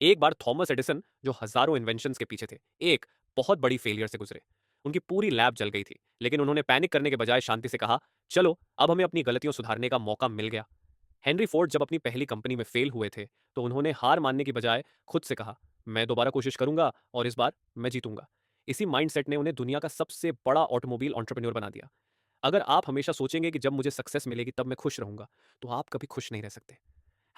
एक बार Thomas Edison, जो हजारों इन्वेंशंस के पीछे थे, एक बहुत बड़ी फेलियर से गुजरे। उनकी पूरी लैब जल गई थी, लेकिन उन्होंने पैनिक करने के बजाय शांति से कहा, चलो अब हमें अपनी गलतियों सुधारने का मौका मिल गया। हेनरी फोर्ड जब अपनी पहली कंपनी में फेल हुए थे, तो उन्होंने हार मानने की बजाय खुद से कहा, मैं दोबारा कोशिश करूंगा और इस बार मैं जीतूंगा। इसी माइंडसेट ने उन्हें दुनिया का सबसे बड़ा ऑटोमोबाइल एंटरप्रेन्योर बना दिया। अगर आप हमेशा सोचेंगे कि जब मुझे सक्सेस मिलेगी तब मैं खुश रहूंगा, तो आप कभी खुश नहीं रह सकते।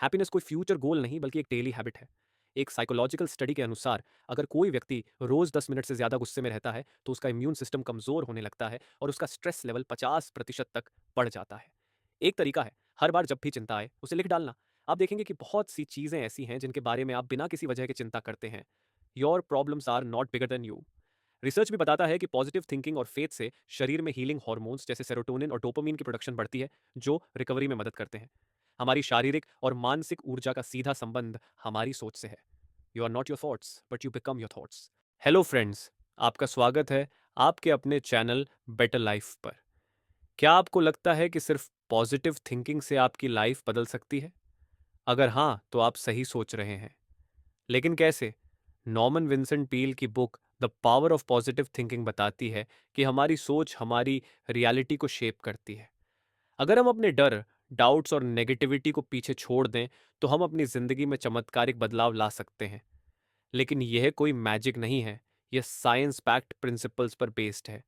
हैप्पीनेस कोई फ्यूचर गोल नहीं, बल्कि एक डेली हैबिट है। एक साइकोलॉजिकल स्टडी के अनुसार, अगर कोई व्यक्ति रोज 10 मिनट से ज्यादा गुस्से में रहता है, तो उसका इम्यून सिस्टम कमजोर होने लगता है और उसका स्ट्रेस लेवल 50% तक बढ़ जाता है। एक तरीका है, हर बार जब भी चिंता आए उसे लिख डालना। आप देखेंगे कि बहुत सी चीजें ऐसी हैं जिनके बारे में आप बिना किसी वजह के चिंता करते हैं। Your problems are not bigger than you. Research भी बताता है कि पॉजिटिव थिंकिंग और फेथ से शरीर में हीलिंग हार्मोन्स जैसे सेरोटोनिन और डोपामिन की प्रोडक्शन बढ़ती है, जो रिकवरी में मदद करते हैं। हमारी शारीरिक और मानसिक ऊर्जा का सीधा संबंध हमारी सोच से है। You are not your thoughts, but you become your thoughts. Hello friends, आपका स्वागत है आपके अपने चैनल बेटर लाइफ पर। क्या आपको लगता है कि सिर्फ पॉजिटिव थिंकिंग से आपकी लाइफ बदल सकती है? अगर हाँ, तो आप सही सोच रहे हैं। लेकिन कैसे? नॉर्मन विंसेंट पील की book the power of positive thinking बताती है कि हमारी सोच हमारी रियलिटी को शेप करती है। अगर हम अपने डर, डाउट्स और नेगेटिविटी को पीछे छोड़ दें, तो हम अपनी जिंदगी में चमत्कारिक बदलाव ला सकते हैं। लेकिन यह कोई मैजिक नहीं है, यह साइंस पैक्ट प्रिंसिपल्स पर बेस्ड है।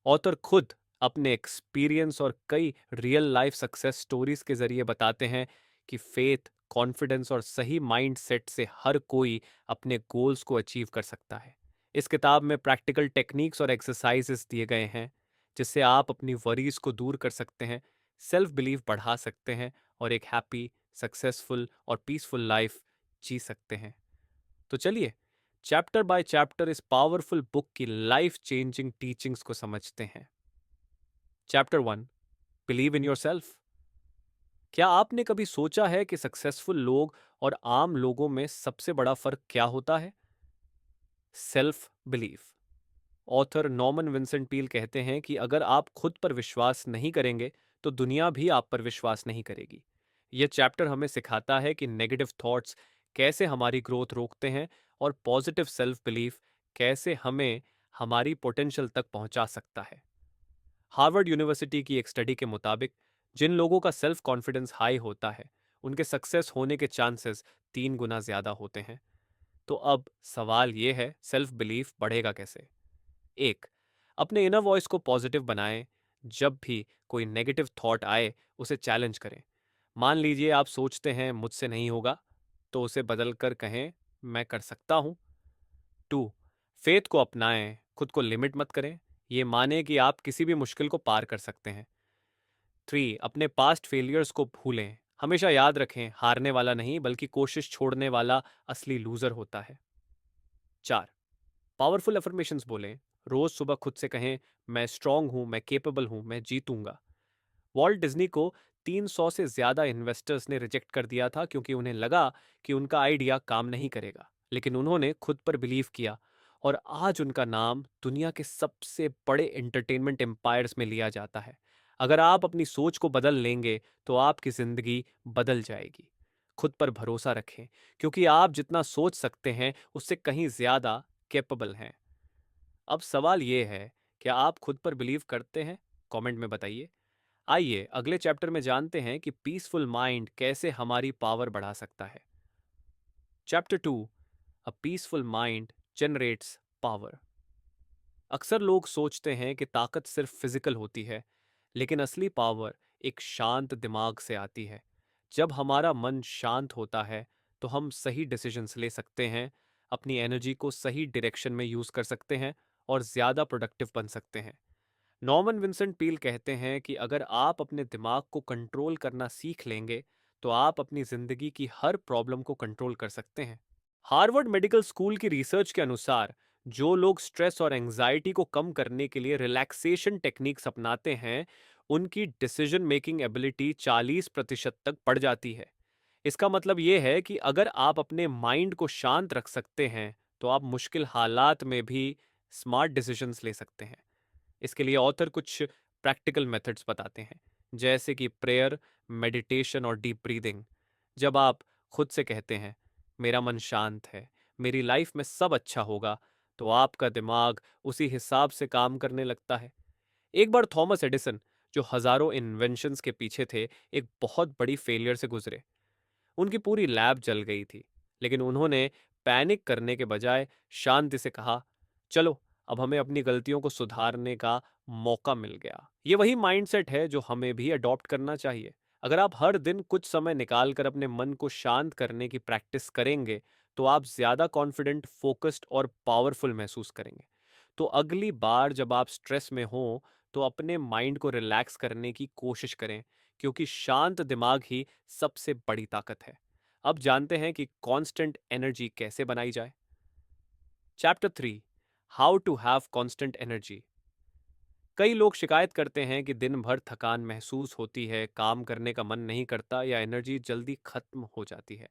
ऑथर खुद अपने एक्सपीरियंस और कई रियल लाइफ सक्सेस स्टोरीज के जरिए बताते हैं कि फेथ, कॉन्फिडेंस और सही माइंड सेट से हर कोई अपने गोल्स को अचीव कर सकता है। इस किताब में प्रैक्टिकल टेक्निक्स और एक्सरसाइजेस दिए गए हैं, जिससे आप अपनी वरीज को दूर कर सकते हैं, सेल्फ बिलीव बढ़ा सकते हैं और एक हैप्पी, सक्सेसफुल और पीसफुल लाइफ जी सकते हैं। तो चलिए, चैप्टर बाय चैप्टर इस पावरफुल बुक की लाइफ चेंजिंग टीचिंग्स को समझते हैं। Chapter 1, believe in yourself. क्या आपने कभी सोचा है कि सक्सेसफुल लोग और आम लोगों में सबसे बड़ा फर्क क्या होता है? Self belief. Author Norman Vincent Peale कहते हैं कि अगर आप खुद पर विश्वास नहीं करेंगे, तो दुनिया भी आप पर विश्वास नहीं करेगी। यह चैप्टर हमें सिखाता है कि नेगेटिव थॉट्स कैसे हमारी ग्रोथ रोकते हैं और पॉजिटिव सेल्फ बिलीफ कैसे हमें हमारी पोटेंशियल तक पहुंचा सकता है। हार्वर्ड यूनिवर्सिटी की एक स्टडी के मुताबिक, जिन लोगों का सेल्फ कॉन्फिडेंस हाई होता है, उनके सक्सेस होने के चांसेस 3 गुना ज्यादा होते हैं। तो अब सवाल यह है, सेल्फ बिलीफ बढ़ेगा कैसे? एक, अपने इनर वॉइस को पॉजिटिव बनाएं। जब भी कोई नेगेटिव थॉट आए, उसे चैलेंज करें। मान लीजिए आप सोचते हैं मुझसे नहीं होगा, तो उसे बदलकर कहें मैं कर सकता हूं। 2, फेथ को अपनाएं, खुद को लिमिट मत करें। ये माने कि आप किसी भी मुश्किल को पार कर सकते हैं। 3, अपने पास्ट फेलियर्स को भूलें। हमेशा याद रखें, हारने वाला नहीं बल्कि कोशिश छोड़ने वाला असली लूजर होता है। 4, पावरफुल अफर्मेशंस बोलें। रोज सुबह खुद से कहें, मैं स्ट्रांग हूं, मैं केपेबल हूं, मैं जीतूंगा। वॉल्ट डिज्नी को 300 से ज्यादा इन्वेस्टर्स ने रिजेक्ट कर दिया था, क्योंकि उन्हें लगा कि उनका आइडिया काम नहीं करेगा। लेकिन उन्होंने खुद पर बिलीव किया और आज उनका नाम दुनिया के सबसे बड़े एंटरटेनमेंट एम्पायर्स में लिया जाता है। अगर आप अपनी सोच को बदल लेंगे, तो आपकी जिंदगी बदल जाएगी। खुद पर भरोसा रखें, क्योंकि आप जितना सोच सकते हैं उससे कहीं ज्यादा कैपेबल हैं। अब सवाल यह है, क्या आप खुद पर बिलीव करते हैं? कमेंट में बताइए। आइए अगले चैप्टर में जानते हैं कि पीसफुल माइंड कैसे हमारी पावर बढ़ा सकता है। Chapter 2, a peaceful mind generates power. अक्सर लोग सोचते हैं कि ताकत सिर्फ फिजिकल होती है, लेकिन असली पावर एक शांत दिमाग से आती है। जब हमारा मन शांत होता है, तो हम सही डिसीजंस ले सकते हैं, अपनी एनर्जी को सही डायरेक्शन में यूज कर सकते हैं और ज्यादा प्रोडक्टिव बन सकते हैं। नॉर्मन विंसेंट पील कहते हैं कि अगर आप अपने दिमाग को कंट्रोल करना सीख लेंगे, तो आप अपनी जिंदगी की हर प्रॉब्लम को कंट्रोल कर सकते हैं। हार्वर्ड मेडिकल स्कूल की रिसर्च के अनुसार, जो लोग स्ट्रेस और एंजाइटी को कम करने के लिए रिलैक्सेशन टेक्निक्स अपनाते हैं, उनकी डिसीजन मेकिंग एबिलिटी 40% तक बढ़ जाती है। इसका मतलब यह है कि अगर आप अपने माइंड को शांत रख सकते हैं, तो आप मुश्किल हालात में भी स्मार्ट डिसीजंस ले सकते हैं। इसके लिए ऑथर कुछ प्रैक्टिकल मेथड्स बताते हैं, जैसे कि प्रेयर, मेडिटेशन और डीप ब्रीदिंग। जब आप खुद से कहते हैं, मेरा मन शांत है, मेरी लाइफ में सब अच्छा होगा, तो आपका दिमाग उसी हिसाब से काम करने लगता है। एक बार थॉमस एडिसन, जो हजारों इन्वेंशंस के पीछे थे, एक बहुत बड़ी फेलियर से गुजरे। उनकी पूरी लैब जल गई थी, लेकिन उन्होंने पैनिक करने के बजाय शांति से कहा, चलो अब हमें अपनी गलतियों को सुधारने का मौका मिल गया। ये वही माइंडसेट है जो हमें भी अडॉप्ट करना चाहिए। अगर आप हर दिन कुछ समय निकाल कर अपने मन को शांत करने की प्रैक्टिस करेंगे, तो आप ज्यादा कॉन्फिडेंट, फोकस्ड और पावरफुल महसूस करेंगे। तो अगली बार जब आप स्ट्रेस में हो, तो अपने माइंड को रिलैक्स करने की कोशिश करें, क्योंकि शांत दिमाग ही सबसे बड़ी ताकत है। अब जानते हैं कि कांस्टेंट एनर्जी कैसे बनाई जाए। Chapter 3, how to have constant energy. कई लोग शिकायत करते हैं कि दिन भर थकान महसूस होती है, काम करने का मन नहीं करता या एनर्जी जल्दी खत्म हो जाती है।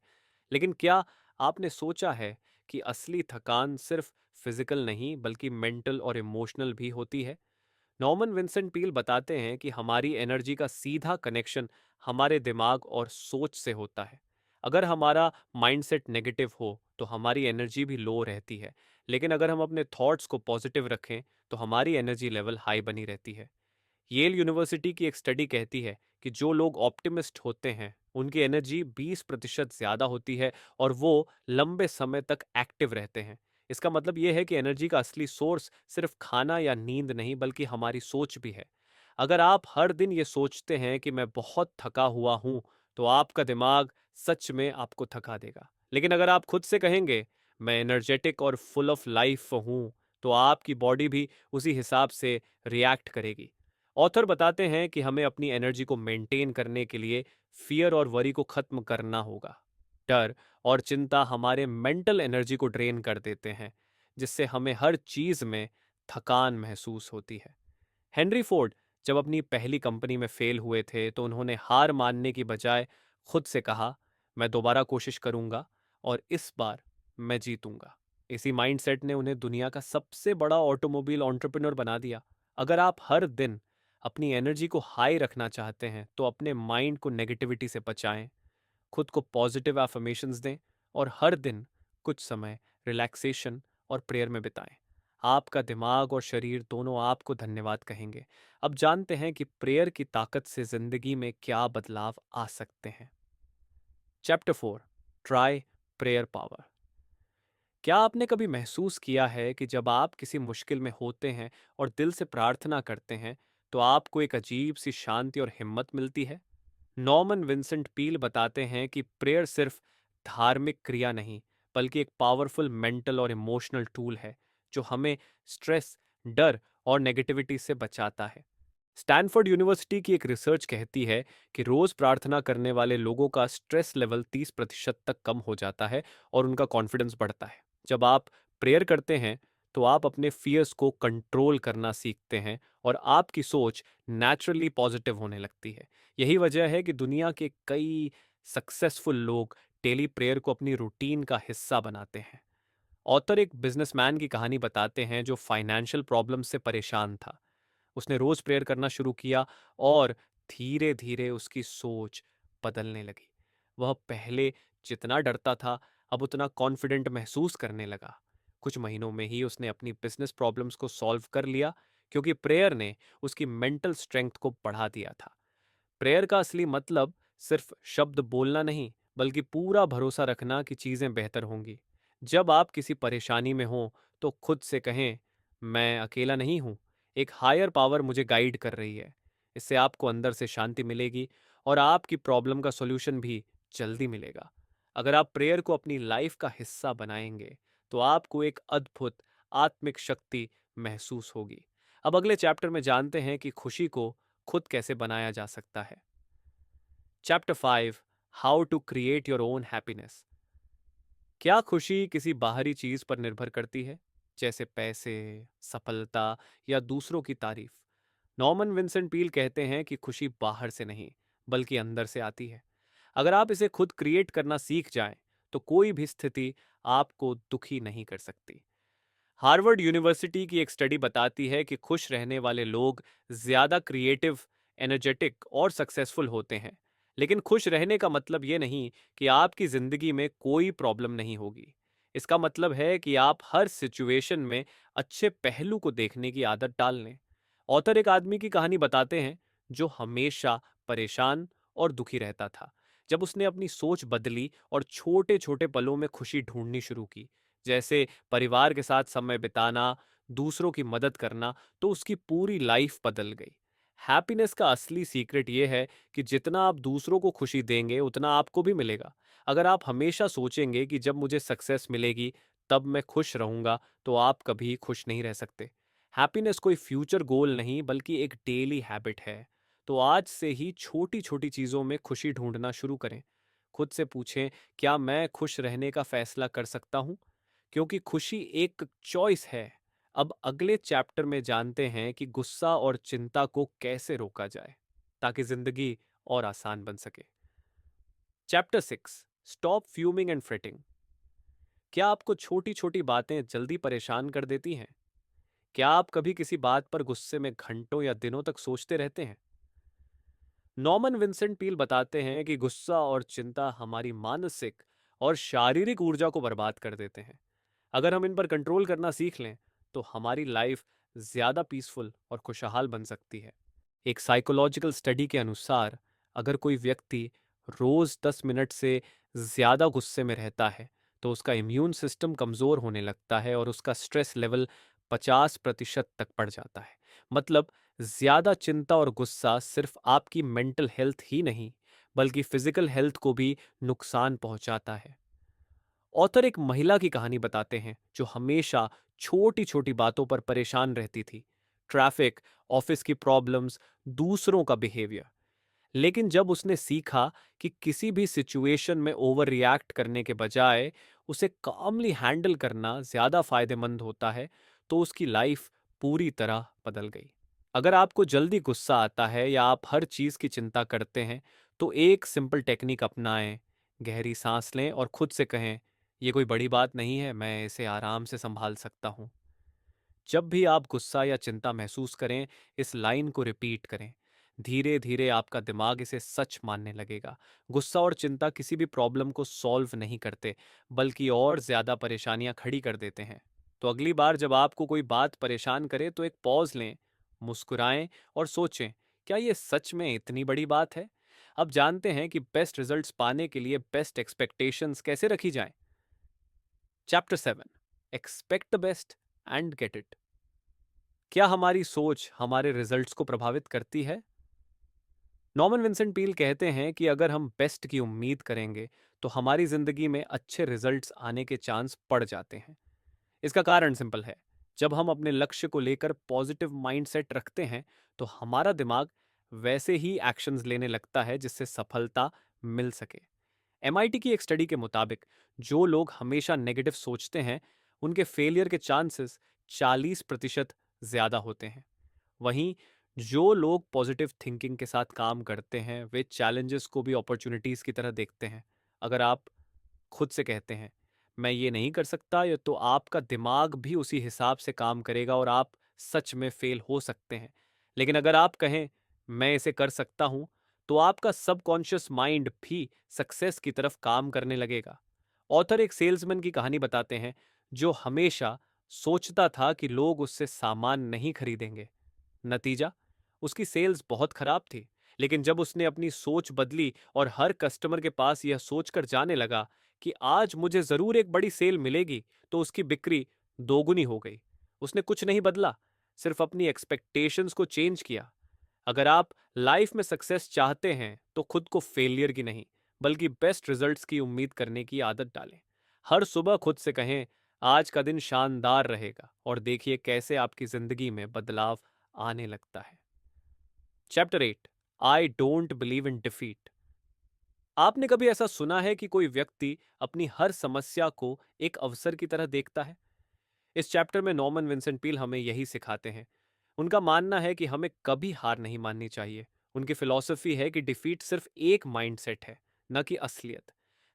लेकिन क्या आपने सोचा है कि असली थकान सिर्फ फिजिकल नहीं बल्कि मेंटल और इमोशनल भी होती है? नॉर्मन विंसेंट पील बताते हैं कि हमारी एनर्जी का सीधा कनेक्शन हमारे दिमाग और सोच से होता है। अगर हमारा माइंडसेट नेगेटिव हो तो हमारी एनर्जी भी लो रहती है, लेकिन अगर हम अपने थॉट्स को पॉजिटिव रखें तो हमारी एनर्जी लेवल हाई बनी रहती है। येल यूनिवर्सिटी की एक स्टडी कहती है कि जो लोग ऑप्टिमिस्ट होते हैं उनकी एनर्जी 20% ज्यादा होती है और वो लंबे समय तक एक्टिव रहते हैं। इसका मतलब ये है कि एनर्जी का असली सोर्स सिर्फ खाना या नींद नहीं बल्कि हमारी सोच भी है। अगर आप हर दिन ये सोचते हैं कि मैं बहुत थका हुआ हूं, तो आपका दिमाग सच में आपको थका देगा। लेकिन अगर आप खुद से कहेंगे मैं एनर्जेटिक और फुल ऑफ लाइफ हूं, तो आपकी बॉडी भी उसी हिसाब से रिएक्ट करेगी। ऑथर बताते हैं कि हमें अपनी एनर्जी को मेंटेन करने के लिए फियर और वरी को खत्म करना होगा। डर और चिंता हमारे मेंटल एनर्जी को ड्रेन कर देते हैं, जिससे हमें हर चीज में थकान महसूस होती है। हेनरी फोर्ड जब अपनी पहली कंपनी में फेल हुए थे, तो उन्होंने हार मानने की बजाय खुद से कहा, मैं दोबारा कोशिश करूंगा और इस बार मैं जीतूंगा। इसी माइंडसेट ने उन्हें दुनिया का सबसे बड़ा ऑटोमोबाइल एंटरप्रेन्योर बना दिया। अगर आप हर दिन अपनी एनर्जी को हाई रखना चाहते हैं, तो अपने माइंड को नेगेटिविटी से बचाएं, खुद को पॉजिटिव एफर्मेशंस दें और हर दिन कुछ समय रिलैक्सेशन और प्रेयर में बिताएं। आपका दिमाग और शरीर दोनों आपको धन्यवाद कहेंगे। अब जानते हैं कि प्रेयर की ताकत से जिंदगी में क्या बदलाव आ सकते हैं। Chapter 4, try prayer power. क्या आपने कभी महसूस किया है कि जब आप किसी मुश्किल में होते हैं और दिल से प्रार्थना करते हैं, तो आपको एक अजीब सी शांति और हिम्मत मिलती है? नॉर्मन विंसेंट पील बताते हैं कि प्रेयर सिर्फ धार्मिक क्रिया नहीं बल्कि एक पावरफुल मेंटल और इमोशनल टूल है, जो हमें स्ट्रेस, डर और नेगेटिविटी से बचाता है। स्टैनफोर्ड यूनिवर्सिटी की एक रिसर्च कहती है कि रोज प्रार्थना करने वाले लोगों का स्ट्रेस लेवल 30% तक कम हो जाता है और उनका कॉन्फिडेंस बढ़ता है। जब आप प्रेयर करते हैं, तो आप अपने फियर्स को कंट्रोल करना सीखते हैं और आपकी सोच नेचुरली पॉजिटिव होने लगती है। यही वजह है कि दुनिया के कई सक्सेसफुल लोग डेली प्रेयर को अपनी रूटीन का हिस्सा बनाते हैं। ऑथर एक बिजनेसमैन की कहानी बताते हैं जो फाइनेंशियल प्रॉब्लम से परेशान था। उसने रोज प्रेयर करना शुरू किया और धीरे धीरे उसकी सोच बदलने लगी। वह पहले जितना डरता था, अब उतना कॉन्फिडेंट महसूस करने लगा। कुछ महीनों में ही उसने अपनी बिजनेस प्रॉब्लम्स को सॉल्व कर लिया, क्योंकि प्रेयर ने उसकी मेंटल स्ट्रेंथ को बढ़ा दिया था। प्रेयर का असली मतलब सिर्फ शब्द बोलना नहीं बल्कि पूरा भरोसा रखना कि चीजें बेहतर होंगी। जब आप किसी परेशानी में हो, तो खुद से कहें, मैं अकेला नहीं हूं, एक हायर पावर मुझे गाइड कर रही है। इससे आपको अंदर से शांति मिलेगी और आपकी प्रॉब्लम का सॉल्यूशन भी जल्दी मिलेगा। अगर आप प्रेयर को अपनी लाइफ का हिस्सा बनाएंगे, तो आपको एक अद्भुत आत्मिक शक्ति महसूस होगी। अब अगले चैप्टर में जानते हैं कि खुशी को खुद कैसे बनाया जा सकता है। Chapter 5, how to create your own happiness. क्या खुशी किसी बाहरी चीज पर निर्भर करती है, जैसे पैसे, सफलता या दूसरों की तारीफ? नॉर्मन विंसेंट पील कहते हैं कि खुशी बाहर से नहीं बल्कि अंदर से आती है। अगर आप इसे खुद क्रिएट करना सीख जाएं, तो कोई भी स्थिति आपको दुखी नहीं कर सकती। हार्वर्ड यूनिवर्सिटी की एक स्टडी बताती है कि खुश रहने वाले लोग ज्यादा क्रिएटिव, एनर्जेटिक और सक्सेसफुल होते हैं। लेकिन खुश रहने का मतलब ये नहीं कि आपकी जिंदगी में कोई प्रॉब्लम नहीं होगी। इसका मतलब है कि आप हर सिचुएशन में अच्छे पहलू को देखने की आदत डाल लें। ऑथर एक आदमी की कहानी बताते हैं जो हमेशा परेशान और दुखी रहता था। जब उसने अपनी सोच बदली और छोटे छोटे पलों में खुशी ढूंढनी शुरू की, जैसे परिवार के साथ समय बिताना, दूसरों की मदद करना, तो उसकी पूरी लाइफ बदल गई। हैप्पीनेस का असली सीक्रेट ये है कि जितना आप दूसरों को खुशी देंगे उतना आपको भी मिलेगा। अगर आप हमेशा सोचेंगे कि जब मुझे सक्सेस मिलेगी तब मैं खुश रहूंगा, तो आप कभी खुश नहीं रह सकते। हैप्पीनेस कोई फ्यूचर गोल नहीं बल्कि एक डेली हैबिट है। तो आज से ही छोटी छोटी चीज़ों में खुशी ढूंढना शुरू करें। खुद से पूछें, क्या मैं खुश रहने का फैसला कर सकता हूँ? क्योंकि खुशी एक चॉइस है। अब अगले चैप्टर में जानते हैं कि गुस्सा और चिंता को कैसे रोका जाए ताकि जिंदगी और आसान बन सके। Chapter 6, stop fuming and fretting. क्या आपको छोटी छोटी बातें जल्दी परेशान कर देती हैं? क्या आप कभी किसी बात पर गुस्से में घंटों या दिनों तक सोचते रहते हैं? नॉर्मन विंसेंट पील बताते हैं कि गुस्सा और चिंता हमारी मानसिक और शारीरिक ऊर्जा को बर्बाद कर देते हैं। अगर हम इन पर कंट्रोल करना सीख लें तो हमारी लाइफ ज्यादा पीसफुल और खुशहाल बन सकती है। एक साइकोलॉजिकल स्टडी के अनुसार अगर कोई व्यक्ति रोज 10 मिनट से ज्यादा गुस्से में रहता है तो उसका इम्यून सिस्टम कमजोर होने लगता है और उसका स्ट्रेस लेवल 50% तक बढ़ जाता है। मतलब ज्यादा चिंता और गुस्सा सिर्फ आपकी मेंटल हेल्थ ही नहीं बल्कि फिजिकल हेल्थ को भी नुकसान पहुंचाता है। ऑथर एक महिला की कहानी बताते हैं जो हमेशा छोटी छोटी बातों पर परेशान रहती थी। ट्रैफिक, ऑफिस की प्रॉब्लम्स, दूसरों का बिहेवियर। लेकिन जब उसने सीखा कि किसी भी सिचुएशन में ओवर रिएक्ट करने के बजाय उसे कामली हैंडल करना ज्यादा फायदेमंद होता है, तो उसकी लाइफ पूरी तरह बदल गई। अगर आपको जल्दी गुस्सा आता है या आप हर चीज की चिंता करते हैं, तो एक सिंपल टेक्निक अपनाएं। गहरी सांस लें और खुद से कहें, यह कोई बड़ी बात नहीं है, मैं इसे आराम से संभाल सकता हूं। जब भी आप गुस्सा या चिंता महसूस करें, इस लाइन को रिपीट करें। धीरे धीरे आपका दिमाग इसे सच मानने लगेगा। गुस्सा और चिंता किसी भी प्रॉब्लम को सॉल्व नहीं करते बल्कि और ज्यादा परेशानियां खड़ी कर देते हैं। तो अगली बार जब आपको कोई बात परेशान करे तो एक पॉज लें, मुस्कुराएं और सोचें, क्या ये सच में इतनी बड़ी बात है? अब जानते हैं कि बेस्ट रिजल्ट्स पाने के लिए बेस्ट एक्सपेक्टेशंस कैसे रखी जाएं। Chapter 7, expect the best and get it. क्या हमारी सोच हमारे रिजल्ट्स को प्रभावित करती है? नॉर्मन विंसेंट पील कहते हैं कि अगर हम बेस्ट की उम्मीद करेंगे तो हमारी जिंदगी में अच्छे रिजल्ट्स आने के चांस बढ़ जाते हैं। इसका कारण सिंपल है। जब हम अपने लक्ष्य को लेकर पॉजिटिव माइंडसेट रखते हैं तो हमारा दिमाग वैसे ही एक्शंस लेने लगता है जिससे सफलता मिल सके। एमआईटी की एक स्टडी के मुताबिक जो लोग हमेशा नेगेटिव सोचते हैं उनके फेलियर के चांसेस 40% ज्यादा होते हैं। वहीं जो लोग पॉजिटिव थिंकिंग के साथ काम करते हैं वे चैलेंजेस को भी अपॉर्चुनिटीज की तरह देखते हैं। अगर आप खुद से कहते हैं, मैं ये नहीं कर सकता, ये तो आपका दिमाग भी उसी हिसाब से काम करेगा और आप सच में फेल हो सकते हैं। लेकिन अगर आप कहें, मैं इसे कर सकता हूं, तो आपका सबकॉन्शियस माइंड भी सक्सेस की तरफ काम करने लगेगा। ऑथर एक सेल्समैन की कहानी बताते हैं जो हमेशा सोचता था कि लोग उससे सामान नहीं खरीदेंगे। नतीजा, उसकी सेल्स बहुत खराब थी। लेकिन जब उसने अपनी सोच बदली और हर कस्टमर के पास यह सोचकर जाने लगा कि आज मुझे जरूर एक बड़ी सेल मिलेगी, तो उसकी बिक्री दोगुनी हो गई। उसने कुछ नहीं बदला, सिर्फ अपनी एक्सपेक्टेशंस को चेंज किया। अगर आप लाइफ में सक्सेस चाहते हैं तो खुद को फेलियर की नहीं बल्कि बेस्ट रिजल्ट्स की उम्मीद करने की आदत डालें। हर सुबह खुद से कहें, आज का दिन शानदार रहेगा, और देखिए कैसे आपकी जिंदगी में बदलाव आने लगता है। Chapter 8, I don't believe in defeat. आपने कभी ऐसा सुना है कि कोई व्यक्ति अपनी हर समस्या को एक अवसर की तरह देखता है? इस चैप्टर में नॉर्मन विंसेंट पील हमें यही सिखाते हैं। उनका मानना है कि हमें कभी हार नहीं माननी चाहिए। उनकी फिलॉसफी है कि डिफीट सिर्फ एक माइंडसेट है, न कि असलियत।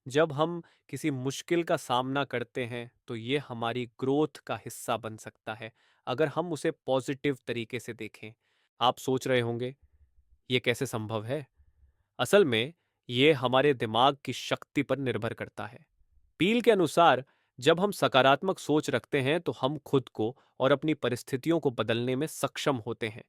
जब हम किसी मुश्किल का सामना करते हैं तो ये हमारी ग्रोथ का हिस्सा बन सकता है अगर हम उसे पॉजिटिव तरीके से देखें। आप सोच रहे होंगे, ये कैसे संभव है? असल में ये हमारे दिमाग की शक्ति पर निर्भर करता है। पील के अनुसार जब हम सकारात्मक सोच रखते हैं तो हम खुद को और अपनी परिस्थितियों को बदलने में सक्षम होते हैं।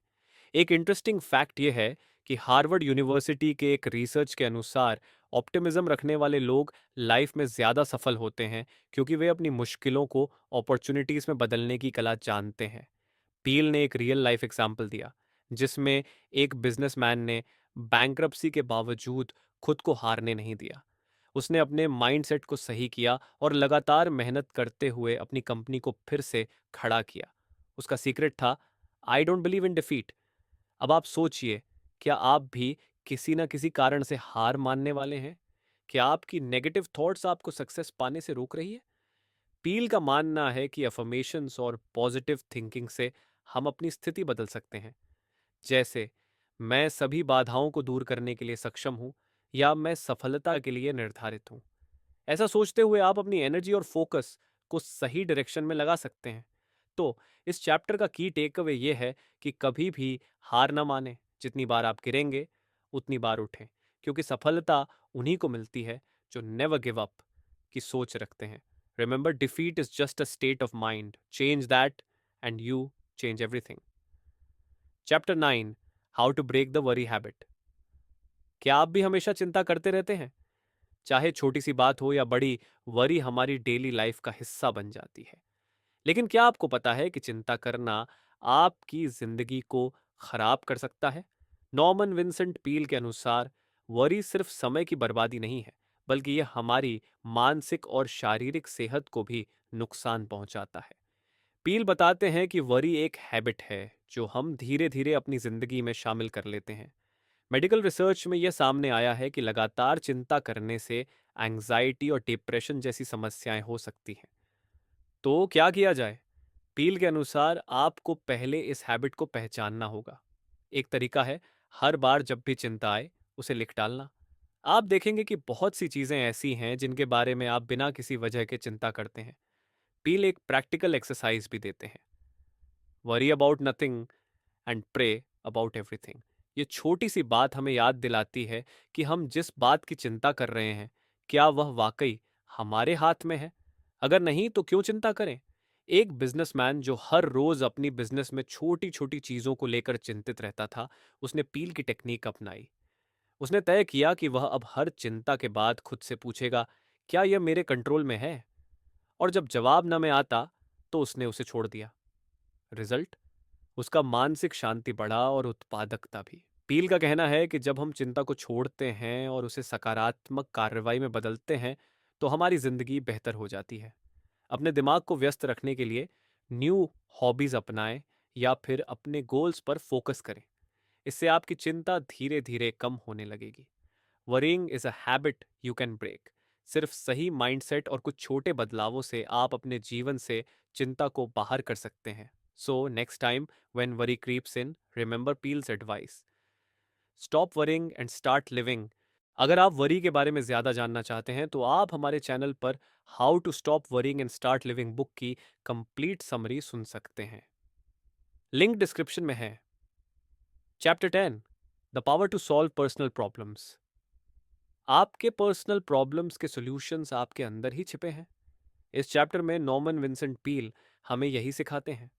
एक इंटरेस्टिंग फैक्ट यह है कि हार्वर्ड यूनिवर्सिटी के एक रिसर्च के अनुसार ऑप्टिमिज्म रखने वाले लोग लाइफ में ज्यादा सफल होते हैं क्योंकि वे अपनी मुश्किलों को अपॉर्चुनिटीज में बदलने की कला जानते हैं। पील ने एक रियल लाइफ एग्जाम्पल दिया जिसमें एक बिजनेसमैन ने बैंक्रप्सी के बावजूद खुद को हारने नहीं दिया। उसने अपने माइंडसेट को सही किया और लगातार मेहनत करते हुए अपनी कंपनी को फिर से खड़ा किया। उसका सीक्रेट था, I don't believe in defeat. अब आप सोचिए, क्या आप भी किसी ना किसी कारण से हार मानने वाले हैं? क्या आपकी नेगेटिव थॉट्स आपको सक्सेस पाने से रोक रही है? पील का मानना है कि अफर्मेशंस और पॉजिटिव थिंकिंग से हम अपनी स्थिति बदल सकते हैं। जैसे, मैं सभी बाधाओं को दूर करने के लिए सक्षम हूं, या मैं सफलता के लिए निर्धारित हूं। ऐसा सोचते हुए आप अपनी एनर्जी और फोकस को सही डायरेक्शन में लगा सकते हैं। तो इस चैप्टर का की टेक अवे ये है कि कभी भी हार ना माने। जितनी बार आप गिरेंगे उतनी बार उठें, क्योंकि सफलता उन्हीं को मिलती है जो नेवर गिव अप की सोच रखते हैं। Remember, defeat is just a state of mind, change that and you change everything. Chapter 9, how to break the worry habit. क्या आप भी हमेशा चिंता करते रहते हैं? चाहे छोटी सी बात हो या बड़ी, वरी हमारी डेली लाइफ का हिस्सा बन जाती है। लेकिन क्या आपको पता है कि चिंता करना आपकी जिंदगी को खराब कर सकता है? नॉर्मन विंसेंट पील के अनुसार वरी सिर्फ समय की बर्बादी नहीं है, बल्कि यह हमारी मानसिक और शारीरिक सेहत को भी नुकसान पहुंचाता है। पील बताते हैं कि वरी एक हैबिट है जो हम धीरे धीरे अपनी जिंदगी में शामिल कर लेते हैं। मेडिकल रिसर्च में यह सामने आया है कि लगातार चिंता करने से एंग्जाइटी और डिप्रेशन जैसी समस्याएं हो सकती हैं। तो क्या किया जाए? पील के अनुसार आपको पहले इस हैबिट को पहचानना होगा। एक तरीका है, हर बार जब भी चिंता आए उसे लिख डालना। आप देखेंगे कि बहुत सी चीजें ऐसी हैं जिनके बारे में आप बिना किसी वजह के चिंता करते हैं। पील एक प्रैक्टिकल एक्सरसाइज भी देते हैं, worry about nothing and pray about everything. ये छोटी सी बात हमें याद दिलाती है कि हम जिस बात की चिंता कर रहे हैं, क्या वह वाकई हमारे हाथ में है? अगर नहीं तो क्यों चिंता करें? एक बिजनेसमैन जो हर रोज अपनी बिजनेस में छोटी छोटी चीजों को लेकर चिंतित रहता था, उसने पील की टेक्निक अपनाई। उसने तय किया कि वह अब हर चिंता के बाद खुद से पूछेगा, क्या यह मेरे कंट्रोल में है? और जब जवाब न में आता तो उसने उसे छोड़ दिया। रिजल्ट, उसका मानसिक शांति बढ़ा और उत्पादकता भी। पील का कहना है कि जब हम चिंता को छोड़ते हैं और उसे सकारात्मक कार्रवाई में बदलते हैं तो हमारी जिंदगी बेहतर हो जाती है। अपने दिमाग को व्यस्त रखने के लिए न्यू हॉबीज अपनाएं या फिर अपने गोल्स पर फोकस करें। इससे आपकी चिंता धीरे धीरे कम होने लगेगी। Worrying is a habit you can break. सिर्फ सही माइंडसेट और कुछ छोटे बदलावों से आप अपने जीवन से चिंता को बाहर कर सकते हैं। सो next time when worry creeps in, remember peels advice, stop worrying and start living. अगर आप वरी के बारे में ज्यादा जानना चाहते हैं तो आप हमारे चैनल पर how to stop worrying and start living book की कंप्लीट समरी सुन सकते हैं। लिंक डिस्क्रिप्शन में है। Chapter 10, the power to solve personal problems. आपके पर्सनल प्रॉब्लम्स के सॉल्यूशंस आपके अंदर ही छिपे हैं। इस चैप्टर में नॉर्मन विंसेंट पील हमें यही सिखाते हैं।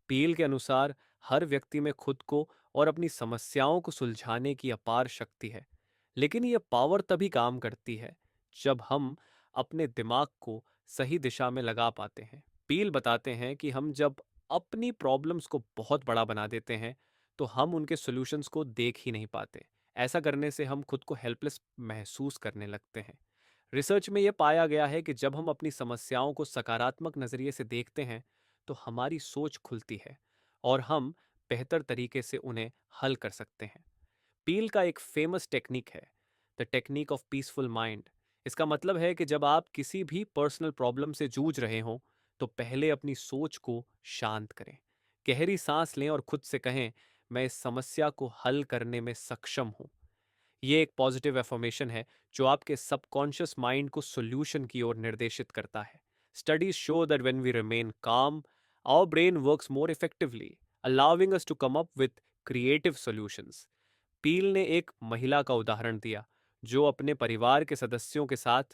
पील के अनुसार हर व्यक्ति में खुद को और अपनी समस्याओं को सुलझाने की अपार शक्ति है, लेकिन यह पावर तभी काम करती है जब हम अपने दिमाग को सही दिशा में लगा पाते हैं। पील बताते हैं कि हम जब अपनी प्रॉब्लम्स को बहुत बड़ा बना देते हैं तो हम उनके सॉल्यूशंस को देख ही नहीं पाते। ऐसा करने से हम खुद को हेल्पलेस महसूस करने लगते हैं। रिसर्च में यह पाया गया है कि जब हम अपनी समस्याओं को सकारात्मक नजरिए से देखते हैं तो हमारी सोच खुलती है और हम बेहतर तरीके से उन्हें हल कर सकते हैं। पील का एक फेमस टेक्निक है, the technique of peaceful mind. इसका मतलब है कि जब आप किसी भी पर्सनल प्रॉब्लम से जूझ रहे हों तो पहले अपनी सोच को शांत करें। गहरी सांस लें और खुद से कहें, मैं इस समस्या को हल करने में सक्षम हूं। ये एक पॉजिटिव एफर्मेशन है जो आपके सबकॉन्शियस माइंड को सॉल्यूशन की ओर निर्देशित करता है। Studies show that when we remain calm, our brain works more effectively, allowing us to come up with creative solutions. Peale ने एक महिला का उदाहरण दिया जो अपने परिवार के सदस्यों के साथ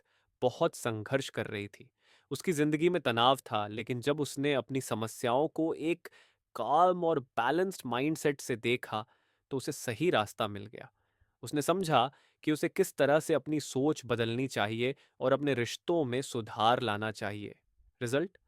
बहुत संघर्ष कर रही थी। उसकी जिंदगी में तनाव था, लेकिन जब उसने अपनी समस्याओं को एक काल्म और बैलेंस्ड माइंडसेट से देखा, तो उसे सही रास्ता मिल गया। उसने समझा कि उसे किस तरह से अपनी सोच बदलनी चाहिए और अपने रिश्तों में सुधार लाना चाहिए। रिजल्ट,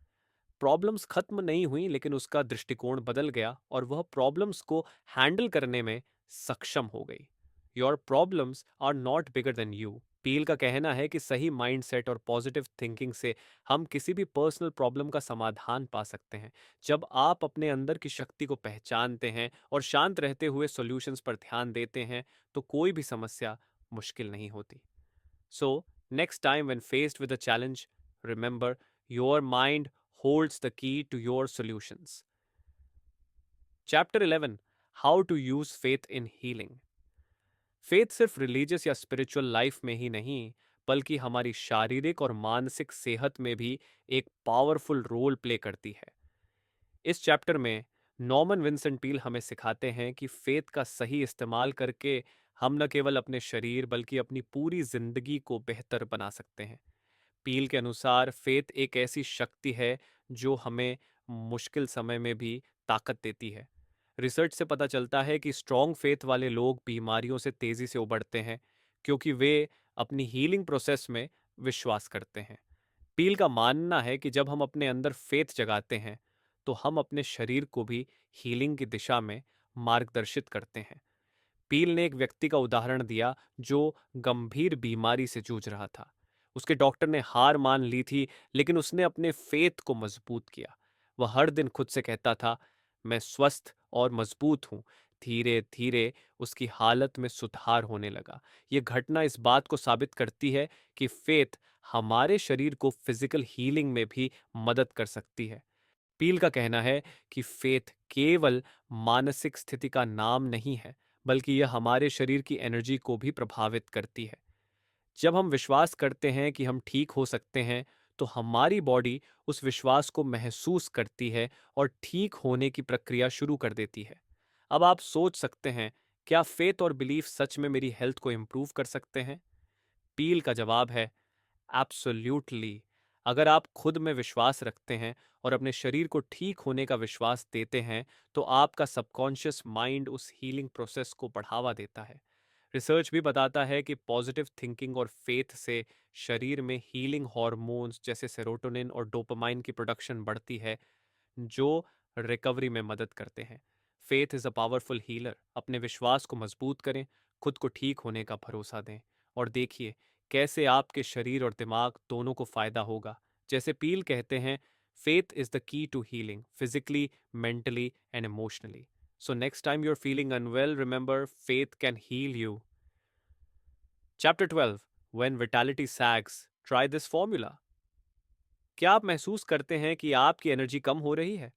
प्रॉब्लम्स खत्म नहीं हुई, लेकिन उसका दृष्टिकोण बदल गया और वह प्रॉब्लम्स को हैंडल करने में सक्षम हो गई। Your problems are not bigger than you. Peale का कहना है कि सही माइंडसेट और पॉजिटिव थिंकिंग से हम किसी भी पर्सनल प्रॉब्लम का समाधान पा सकते हैं। जब आप अपने अंदर की शक्ति को पहचानते हैं और शांत रहते हुए सॉल्यूशंस पर ध्यान देते हैं, तो कोई भी समस्या मुश्किल नहीं होती। So, next time when faced with a challenge, remember your mind holds the key to your solutions. Chapter 11, How to Use Faith in Healing. Faith सिर्फ रिलीजियस या स्पिरिचुअल लाइफ में ही नहीं, बल्कि हमारी शारीरिक और मानसिक सेहत में भी एक पावरफुल रोल प्ले करती है। इस चैप्टर में नॉर्मन विंसेंट पील हमें सिखाते हैं कि फेथ का सही इस्तेमाल करके हम न केवल अपने शरीर बल्कि अपनी पूरी जिंदगी को बेहतर बना सकते हैं। पील के अनुसार फेथ एक ऐसी शक्ति है जो हमें मुश्किल समय में भी ताकत देती है। रिसर्च से पता चलता है कि स्ट्रॉन्ग फेथ वाले लोग बीमारियों से तेजी से उबरते हैं, क्योंकि वे अपनी हीलिंग प्रोसेस में विश्वास करते हैं। पील का मानना है कि जब हम अपने अंदर फेथ जगाते हैं, तो हम अपने शरीर को भी हीलिंग की दिशा में मार्गदर्शित करते हैं। पील ने एक व्यक्ति का उदाहरण दिया जो गंभीर बीमारी से जूझ रहा था। उसके डॉक्टर ने हार मान ली थी, लेकिन उसने अपने फेथ को मजबूत किया। वह हर दिन खुद से कहता था, मैं स्वस्थ और मजबूत हूं। धीरे धीरे उसकी हालत में सुधार होने लगा। यह घटना इस बात को साबित करती है कि फेथ हमारे शरीर को फिजिकल हीलिंग में भी मदद कर सकती है। पील का कहना है कि फेथ केवल मानसिक स्थिति का नाम नहीं है, बल्कि यह हमारे शरीर की एनर्जी को भी प्रभावित करती है। जब हम विश्वास करते हैं कि हम ठीक हो सकते हैं, तो हमारी बॉडी उस विश्वास को महसूस करती है और ठीक होने की प्रक्रिया शुरू कर देती है। अब आप सोच सकते हैं, क्या फेथ और बिलीफ सच में मेरी हेल्थ को इम्प्रूव कर सकते हैं? पील का जवाब है, एब्सोल्यूटली। अगर आप खुद में विश्वास रखते हैं और अपने शरीर को ठीक होने का विश्वास देते हैं, तो आपका सबकॉन्शियस माइंड उस हीलिंग प्रोसेस को बढ़ावा देता है। रिसर्च भी बताता है कि पॉजिटिव थिंकिंग और फेथ से शरीर में हीलिंग हॉर्मोन्स जैसे सेरोटोनिन और डोपामाइन की प्रोडक्शन बढ़ती है, जो रिकवरी में मदद करते हैं। Faith is a powerful healer. अपने विश्वास को मजबूत करें, खुद को ठीक होने का भरोसा दें, और देखिए कैसे आपके शरीर और दिमाग दोनों को फायदा होगा। जैसे पील कहते हैं, faith is the key to healing physically, mentally and emotionally. So next time you are feeling unwell, remember faith can heal you. Chapter 12, when vitality sags, try this formula. क्या आप महसूस करते हैं कि आपकी एनर्जी कम हो रही है?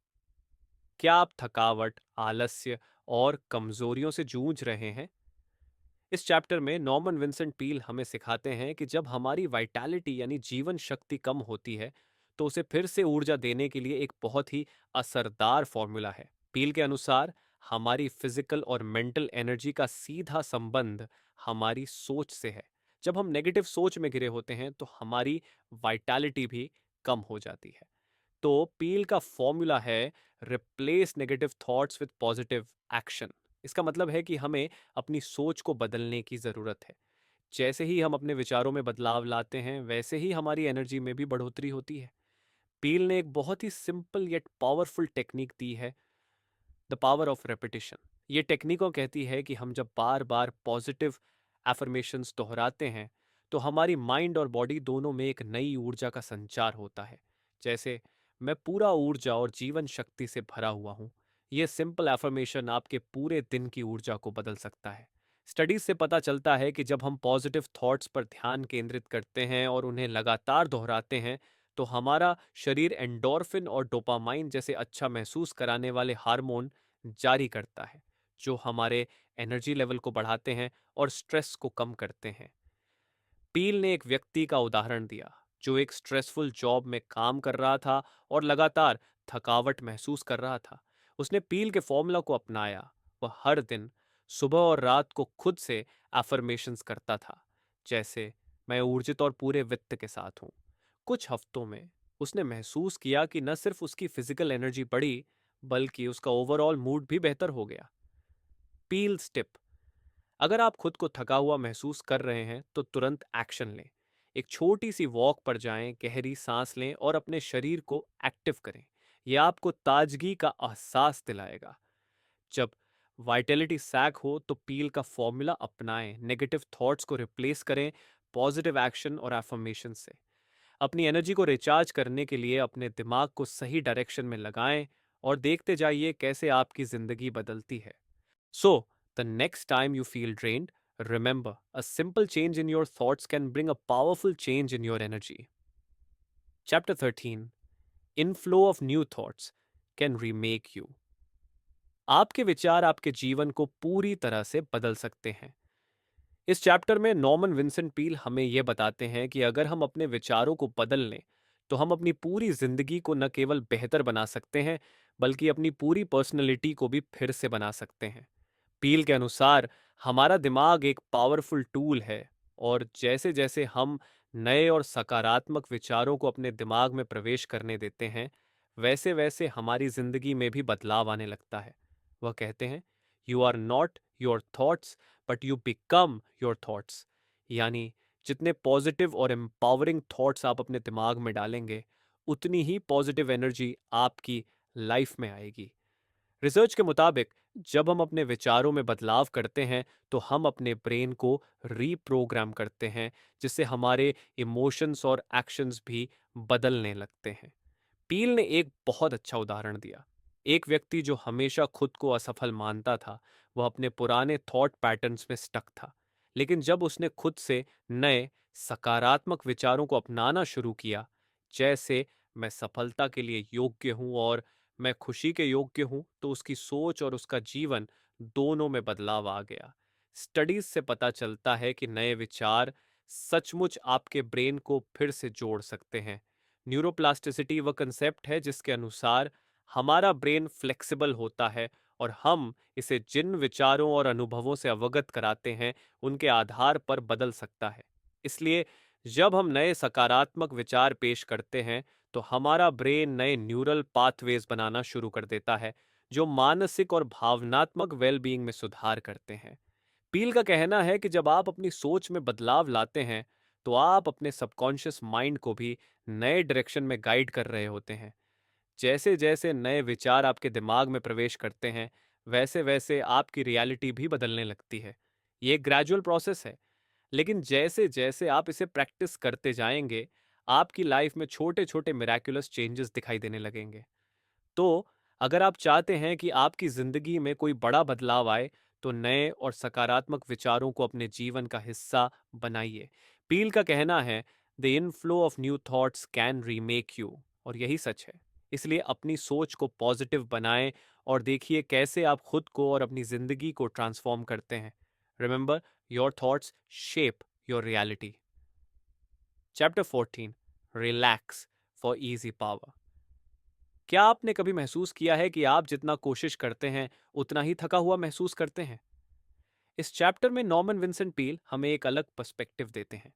क्या आप थकावट, आलस्य और कमजोरियों से जूझ रहे हैं? इस चैप्टर में नॉर्मन विंसेंट पील हमें सिखाते हैं कि जब हमारी वाइटैलिटी यानी जीवन शक्ति कम होती है, तो उसे फिर से ऊर्जा देने के लिए एक बहुत ही असरदार फॉर्मूला है। पील के अनुसार हमारी फिजिकल और मेंटल एनर्जी का सीधा संबंध हमारी सोच से है। जब हम नेगेटिव सोच में घिरे होते हैं, तो हमारी वाइटैलिटी भी कम हो जाती है। तो पील का फॉर्मूला है, replace negative thoughts with positive action. इसका मतलब है कि हमें अपनी सोच को बदलने की जरूरत है। जैसे ही हम अपने विचारों में बदलाव लाते हैं, वैसे ही हमारी एनर्जी में भी बढ़ोतरी होती है। पील ने एक बहुत ही सिंपल येट पावरफुल टेक्निक दी है, द पावर ऑफ रेपिटेशन। ये टेक्निकों कहती है कि हम जब बार बार पॉजिटिव एफर्मेशंस दोहराते हैं, तो हमारी माइंड और बॉडी दोनों में एक नई ऊर्जा का संचार होता है। जैसे, मैं पूरा ऊर्जा और जीवन शक्ति से भरा हुआ हूँ। ये सिंपल एफर्मेशन आपके पूरे दिन की ऊर्जा को बदल सकता है। स्टडीज से पता चलता है कि जब हम पॉजिटिव थॉट्स पर ध्यान केंद्रित करते हैं और उन्हें लगातार दोहराते हैं, तो हमारा शरीर एंडोर्फिन और डोपामाइन जैसे अच्छा महसूस कराने वाले हार्मोन जारी करता है, जो हमारे एनर्जी लेवल को बढ़ाते हैं और स्ट्रेस को कम करते हैं। पील ने एक व्यक्ति का उदाहरण दिया जो एक स्ट्रेसफुल जॉब में काम कर रहा था और लगातार थकावट महसूस कर रहा था। उसने पील के फॉर्मूला को अपनाया। वह हर दिन सुबह और रात को खुद से अफर्मेशंस करता था। जैसे मैं ऊर्जित और पूरे वित्त के साथ हूँ। कुछ हफ्तों में उसने महसूस किया कि न सिर्फ उसकी फिजिकल एनर्जी बढ़ी, बल्कि उसका ओवरऑल मूड भी बेहतर हो गया। पील स्टिप। अगर आप खुद को थका हुआ महसूस कर रहे हैं तो तुरंत एक्शन लें। एक छोटी सी वॉक पर जाएं, गहरी सांस लें और अपने शरीर को एक्टिव करें। यह आपको ताजगी का एहसास दिलाएगा। जब वाइटैलिटी सैक हो तो पील का फॉर्मूला अपनाएं, नेगेटिव थॉट्स को रिप्लेस करें पॉजिटिव एक्शन और एफर्मेशन से। अपनी एनर्जी को रिचार्ज करने के लिए अपने दिमाग को सही डायरेक्शन में लगाएं और देखते जाइए कैसे आपकी जिंदगी बदलती है। So, the next time you feel drained, remember a simple change in your thoughts can bring a powerful change in your energy. Chapter 13. Inflow of new thoughts can remake you. आपके विचार आपके जीवन को पूरी तरह से बदल सकते हैं। इस चैप्टर में नॉर्मन विंसेंट पील हमें यह बताते हैं कि अगर हम अपने विचारों को बदल लें, तो हम अपनी पूरी जिंदगी को न केवल बेहतर बना सकते हैं, बल्कि अपनी पूरी पर्सनैलिटी को भी फिर से बना सकते हैं। पील के अनुसार हमारा दिमाग एक पावरफुल टूल है, और जैसे जैसे हम नए और सकारात्मक विचारों को अपने दिमाग में प्रवेश करने देते हैं, वैसे वैसे हमारी जिंदगी में भी बदलाव आने लगता है। वह कहते हैं, you are not your thoughts but you become your thoughts. यानी जितने पॉजिटिव और एम्पावरिंग थॉट्स आप अपने दिमाग में डालेंगे, उतनी ही पॉजिटिव एनर्जी आपकी लाइफ में आएगी। रिसर्च के मुताबिक जब हम अपने विचारों में बदलाव करते हैं, तो हम अपने ब्रेन को रीप्रोग्राम करते हैं, जिससे हमारे इमोशंस और एक्शंस भी बदलने लगते हैं। पील ने एक बहुत अच्छा उदाहरण दिया। एक व्यक्ति जो हमेशा खुद को असफल मानता था, वह अपने पुराने थॉट पैटर्न्स में स्टक था। लेकिन जब उसने खुद से नए सकारात्मक विचारों को अपनाना शुरू किया, जैसे मैं सफलता के लिए योग्य हूं और मैं खुशी के योग्य हूं, तो उसकी सोच और उसका जीवन दोनों में बदलाव आ गया। स्टडीज से पता चलता है कि नए विचार सचमुच आपके ब्रेन को फिर से जोड़ सकते हैं। न्यूरोप्लास्टिसिटी वह कंसेप्ट है जिसके अनुसार हमारा ब्रेन फ्लेक्सिबल होता है, और हम इसे जिन विचारों और अनुभवों से अवगत कराते हैं, उनके आधार पर बदल सकता है। इसलिए जब हम नए सकारात्मक विचार पेश करते हैं, तो हमारा ब्रेन नए न्यूरल पाथवेज बनाना शुरू कर देता है, जो मानसिक और भावनात्मक वेलबींग में सुधार करते हैं। पील का कहना है कि जब आप अपनी सोच में बदलाव लाते हैं, तो आप अपने सबकॉन्शियस माइंड को भी नए डायरेक्शन में गाइड कर रहे होते हैं। जैसे जैसे नए विचार आपके दिमाग में प्रवेश करते हैं, वैसे वैसे आपकी रियलिटी भी बदलने लगती है। ये एक ग्रेजुअल प्रोसेस है, लेकिन जैसे जैसे आप इसे प्रैक्टिस करते जाएंगे, आपकी लाइफ में छोटे छोटे मिराकुलस चेंजेस दिखाई देने लगेंगे। तो अगर आप चाहते हैं कि आपकी जिंदगी में कोई बड़ा बदलाव आए, तो नए और सकारात्मक विचारों को अपने जीवन का हिस्सा बनाइए। पील का कहना है, the inflow of new thoughts can remake you, और यही सच है। इसलिए अपनी सोच को पॉजिटिव बनाएं और देखिए कैसे आप खुद को और अपनी जिंदगी को ट्रांसफॉर्म करते हैं। Remember, your thoughts shape your reality. Chapter 14, relax for easy power. क्या आपने कभी महसूस किया है कि आप जितना कोशिश करते हैं, उतना ही थका हुआ महसूस करते हैं? इस चैप्टर में नॉर्मन विंसेंट पील हमें एक अलग पर्सपेक्टिव देते हैं।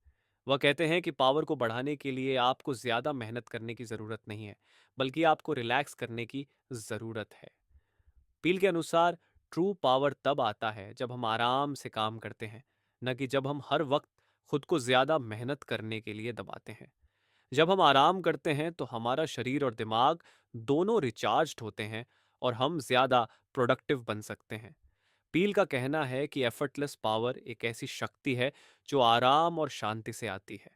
वह कहते हैं कि पावर को बढ़ाने के लिए आपको ज्यादा मेहनत करने की जरूरत नहीं है, बल्कि आपको रिलैक्स करने की जरूरत है। पील के अनुसार ट्रू पावर तब आता है जब हम आराम से काम करते हैं, न कि जब हम हर वक्त खुद को ज्यादा मेहनत करने के लिए दबाते हैं। जब हम आराम करते हैं, तो हमारा शरीर और दिमाग दोनों रिचार्ज्ड होते हैं, और हम ज्यादा प्रोडक्टिव बन सकते हैं। पील का कहना है कि एफर्टलेस पावर एक ऐसी शक्ति है जो आराम और शांति से आती है।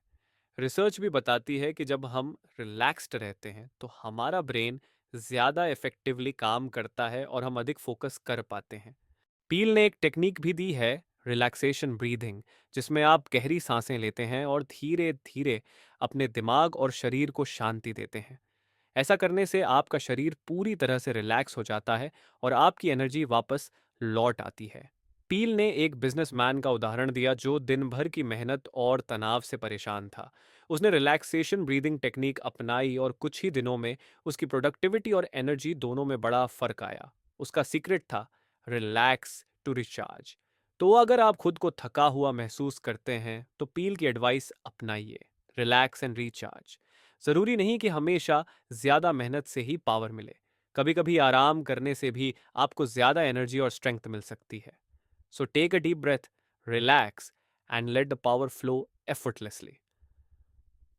रिसर्च भी बताती है कि जब हम रिलैक्स्ड रहते हैं, तो हमारा ब्रेन ज्यादा इफेक्टिवली काम करता है और हम अधिक फोकस कर पाते हैं। पील ने एक टेक्निक भी दी है, रिलैक्सेशन ब्रीदिंग, जिसमें आप गहरी सांसें लेते हैं और धीरे धीरे अपने दिमाग और शरीर को शांति देते हैं। ऐसा करने से आपका शरीर पूरी तरह से रिलैक्स हो जाता है और आपकी एनर्जी वापस लौट आती है। पील ने एक बिजनेसमैन का उदाहरण दिया जो दिन भर की मेहनत और तनाव से परेशान था। उसने रिलैक्सेशन ब्रीदिंग टेक्निक अपनाई और कुछ ही दिनों में उसकी प्रोडक्टिविटी और एनर्जी दोनों में बड़ा फर्क आया। उसका सीक्रेट था, रिलैक्स टू रिचार्ज। तो अगर आप खुद को थका हुआ महसूस करते हैं तो पील की एडवाइस अपनाइए। Relax and recharge. ज़रूरी नहीं कि हमेशा ज़्यादा मेहनत से ही पावर मिले। कभी कभी आराम करने से भी आपको ज़्यादा एनर्जी और स्ट्रेंथ मिल सकती है। So take a deep breath, relax and let the power flow effortlessly.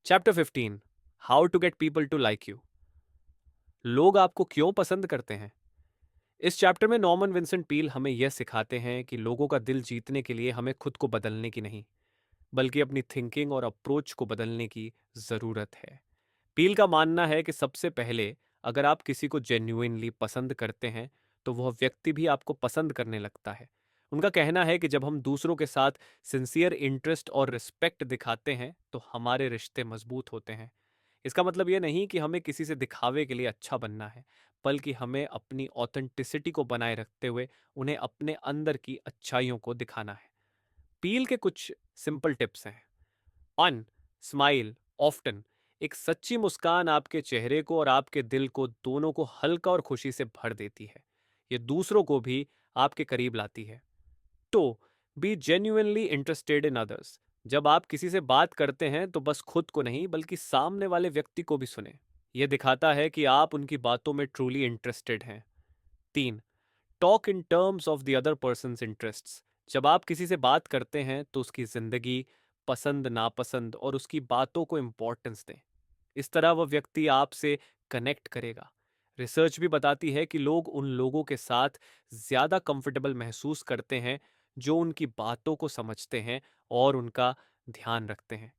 Chapter 15, how to get people to like you. लोग आपको क्यों पसंद करते हैं? इस चैप्टर में नॉर्मन विंसेंट पील हमें यह सिखाते हैं कि लोगों का दिल जीतने के लिए हमें खुद को बदलने की नहीं, बल्कि अपनी थिंकिंग और अप्रोच को बदलने की ज़रूरत है। पील का मानना है कि सबसे पहले अगर आप किसी को जेन्युइनली पसंद करते हैं तो वह व्यक्ति भी आपको पसंद करने लगता है। उनका कहना है कि जब हम दूसरों के साथ सिंसियर इंटरेस्ट और रिस्पेक्ट दिखाते हैं तो हमारे रिश्ते मजबूत होते हैं। इसका मतलब ये नहीं कि हमें किसी से दिखावे के लिए अच्छा बनना है, बल्कि हमें अपनी ऑथेंटिसिटी को बनाए रखते हुए उन्हें अपने अंदर की अच्छाइयों को दिखाना है। पील के कुछ सिंपल टिप्स हैं। 1. Smile often. एक सच्ची मुस्कान आपके चेहरे को और आपके दिल को दोनों को हल्का और खुशी से भर देती है। ये दूसरों को भी आपके करीब लाती है। तो be genuinely interested in others. जब आप किसी से बात करते हैं तो बस खुद को नहीं बल्कि सामने वाले व्यक्ति को भी सुने। यह दिखाता है कि आप उनकी बातों में ट्रूली इंटरेस्टेड हैं। 3. Talk in terms of the other persons interests. जब आप किसी से बात करते हैं तो उसकी जिंदगी, पसंद नापसंद और उसकी बातों को इम्पोर्टेंस दें। इस तरह वह व्यक्ति आपसे कनेक्ट करेगा। रिसर्च भी बताती है कि लोग उन लोगों के साथ ज़्यादा कंफर्टेबल महसूस करते हैं जो उनकी बातों को समझते हैं और उनका ध्यान रखते हैं।